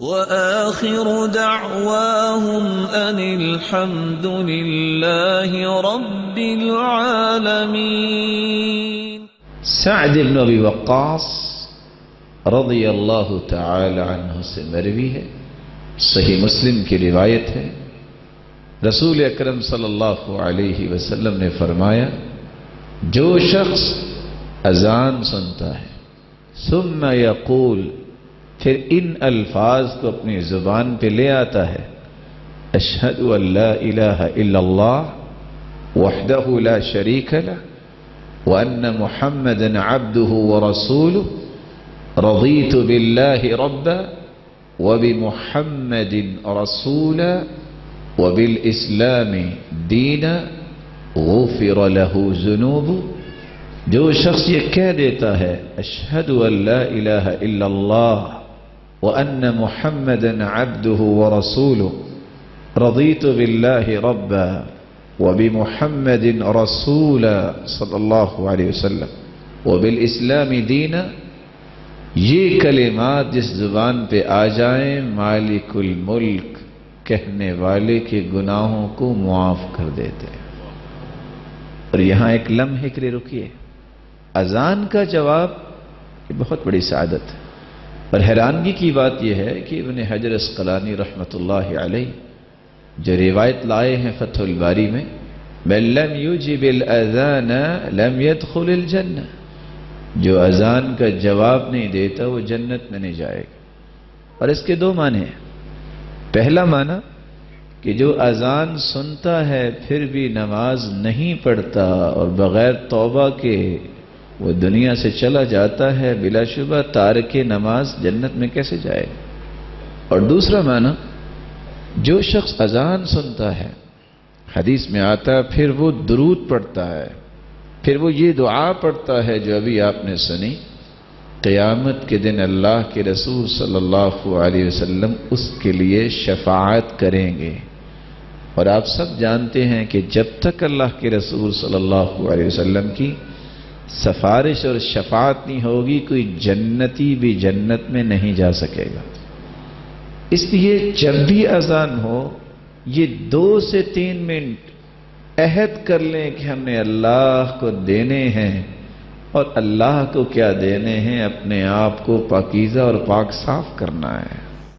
وآخر دعواهم أن الحمد لله رب العالمين. سعد بن ابی وقاص رضی اللہ تعالی عنہ سے مروی ہے، صحیح مسلم کی روایت ہے، رسول اکرم صلی اللہ علیہ وسلم نے فرمایا، جو شخص اذان سنتا ہے ثم یقول، پھر ان الفاظ کو اپنی زبان پہ لے آتا ہے، اشہد ان لا الہ الا اللہ وحدہ لا شریک لہ وان محمدا عبدہ ورسولہ رضیت باللہ ربا وبمحمد رسولا وبالاسلام دینا غفر له ذنوبہ. جو شخص یہ کہہ دیتا ہے اشہد ان لا الہ الا اللہ وان محمدا عبدہ ورسولہ رضیت باللہ ربا وبمحمد رسولا صلی اللہ علیہ وسلم وبالاسلام دینا، یہ کلمات جس زبان پہ آ جائیں مالک الملک کہنے والے کے گناہوں کو معاف کر دیتے ہیں. اور یہاں ایک لمحے کے لیے رکیے، اذان کا جواب یہ بہت بڑی سعادت ہے. اور حیرانگی کی بات یہ ہے کہ ابن حجر عسقلانی رحمۃ اللہ علیہ جو روایت لائے ہیں فتح الباری میں، من لم یجب الاذان لم يدخل الجنہ، جو اذان کا جواب نہیں دیتا وہ جنت میں نہیں جائے گا. اور اس کے دو معنی ہیں. پہلا معنی کہ جو اذان سنتا ہے پھر بھی نماز نہیں پڑھتا اور بغیر توبہ کے وہ دنیا سے چلا جاتا ہے، بلا شبہ تارک نماز جنت میں کیسے جائے. اور دوسرا معنی، جو شخص اذان سنتا ہے، حدیث میں آتا پھر وہ درود پڑھتا ہے، پھر وہ یہ دعا پڑھتا ہے جو ابھی آپ نے سنی، قیامت کے دن اللہ کے رسول صلی اللہ علیہ وسلم اس کے لیے شفاعت کریں گے. اور آپ سب جانتے ہیں کہ جب تک اللہ کے رسول صلی اللہ علیہ وسلم کی سفارش اور شفاعت نہیں ہوگی کوئی جنتی بھی جنت میں نہیں جا سکے گا. اس لیے جب بھی اذان ہو یہ 2 سے 3 منٹ عہد کر لیں کہ ہم نے اللہ کو دینے ہیں. اور اللہ کو کیا دینے ہیں؟ اپنے آپ کو پاکیزہ اور پاک صاف کرنا ہے.